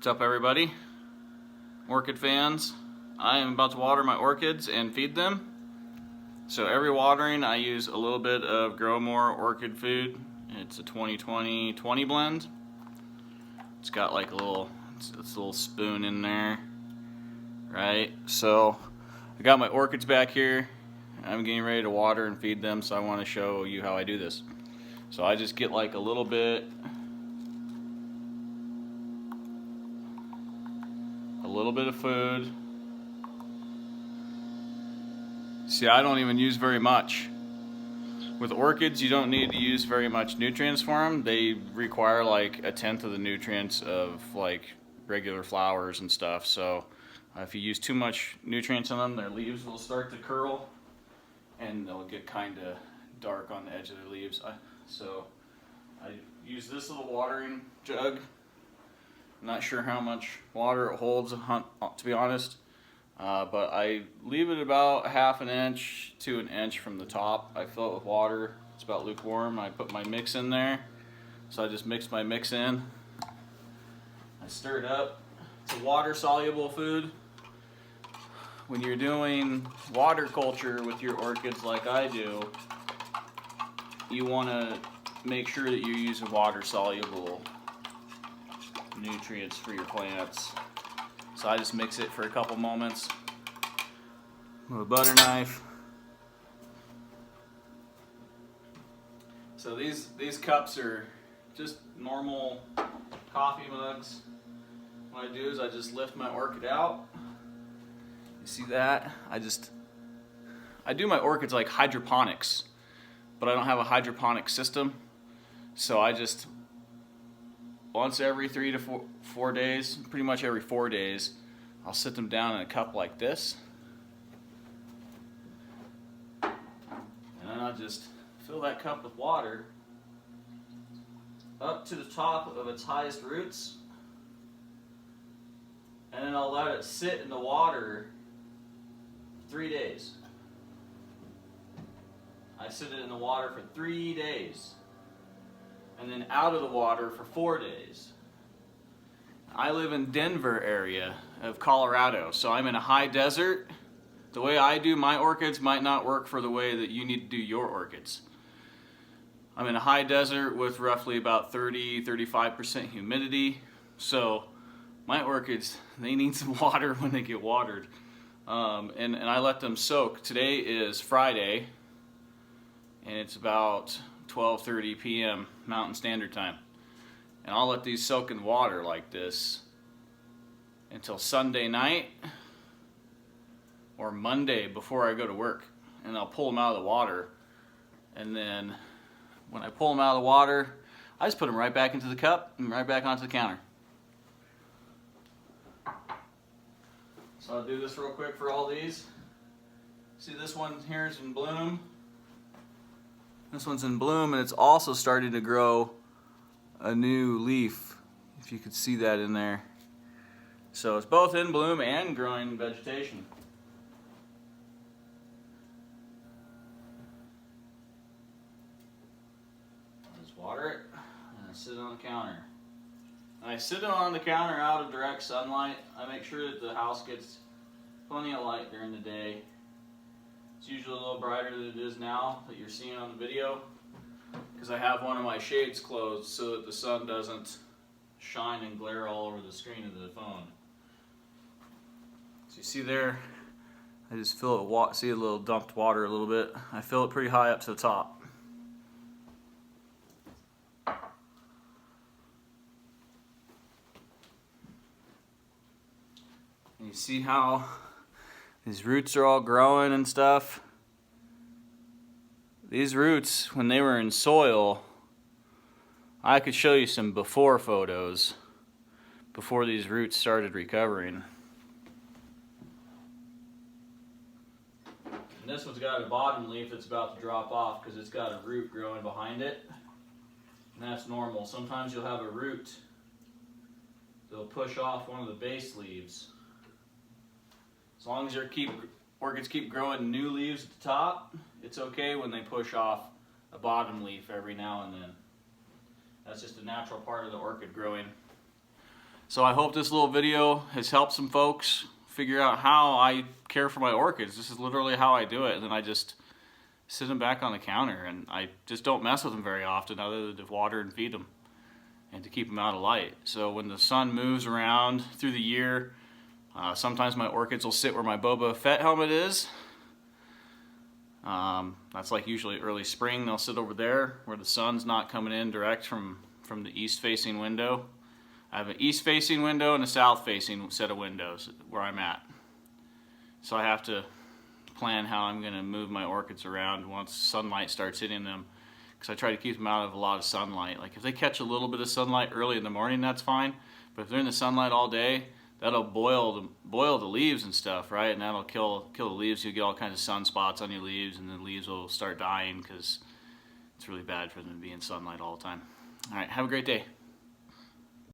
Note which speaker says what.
Speaker 1: What's up, everybody? Orchid fans. I am about to water my orchids and feed them. So every watering I use a little bit of Grow More orchid food. It's a 20-20-20 blend. It's got like a little spoon in there, right? So I got my orchids back here. I'm getting ready to water and feed them, so I want to show you how I do this. So I just get like a little bit of food. See, I don't even use very much. With orchids, you don't need to use very much nutrients for them. They require like 1/10 of the nutrients of like regular flowers and stuff. So if you use too much nutrients on them, their leaves will start to curl and they'll get kind of dark on the edge of their leaves. So I use this little watering jug. I'm not sure how much water it holds, to be honest, but I leave it about 1/2 inch to 1 inch from the top. I fill it with water. It's about lukewarm. I put my mix in there, so I just mix my mix in. I stir it up. It's a water-soluble food. When you're doing water culture with your orchids like I do, you want to make sure that you're using water-soluble nutrients for your plants. So I just mix it for a couple moments with a butter knife. So these cups are just normal coffee mugs. What I do is I just lift my orchid out. You see that? I do my orchids like hydroponics, but I don't have a hydroponic system. So I just once every 3 to 4 days, pretty much every 4 days, I'll sit them down in a cup like this. And then I'll just fill that cup with water up to the top of its highest roots. And then I'll let it sit in the water 3 days. I sit it in the water for 3 days. And then out of the water for 4 days. I live in Denver area of Colorado, so I'm in a high desert. The way I do my orchids might not work for the way that you need to do your orchids. I'm in a high desert with roughly about 30-35% humidity, so my orchids, they need some water when they get watered. And I let them soak. Today is Friday, and it's about 12:30 p.m. Mountain Standard Time. And I'll let these soak in water like this until Sunday night or Monday before I go to work. And I'll pull them out of the water. And then when I pull them out of the water, I just put them right back into the cup and right back onto the counter. So I'll do this real quick for all these. See, this one here is in bloom. This one's in bloom, and it's also starting to grow a new leaf, if you could see that in there. So it's both in bloom and growing vegetation. I just water it, and I sit it on the counter. And I sit it on the counter out of direct sunlight. I make sure that the house gets plenty of light during the day. It's usually a little brighter than it is now that you're seeing on the video, because I have one of my shades closed so that the sun doesn't shine and glare all over the screen of the phone. So you see there, I just fill it with see a little dumped water a little bit. I fill it pretty high up to the top. And you see how these roots are all growing and stuff. These roots, when they were in soil, I could show you some before photos before these roots started recovering. And this one's got a bottom leaf that's about to drop off because it's got a root growing behind it. And that's normal. Sometimes you'll have a root that'll push off one of the base leaves. As long as your orchids keep growing new leaves at the top, it's okay when they push off a bottom leaf every now and then. That's just a natural part of the orchid growing. So I hope this little video has helped some folks figure out how I care for my orchids. This is literally how I do it, and then I just sit them back on the counter, and I just don't mess with them very often other than to water and feed them and to keep them out of light. So when the sun moves around through the year, sometimes my orchids will sit where my Boba Fett helmet is. That's like usually early spring. They'll sit over there where the sun's not coming in direct from the east facing window. I have an east facing window and a south facing set of windows where I'm at. So I have to plan how I'm going to move my orchids around once sunlight starts hitting them, because I try to keep them out of a lot of sunlight. Like if they catch a little bit of sunlight early in the morning, that's fine, but if they're in the sunlight all day, that'll boil the leaves and stuff, right? And that'll kill the leaves. You'll get all kinds of sunspots on your leaves, and the leaves will start dying because it's really bad for them to be in sunlight all the time. All right, have a great day.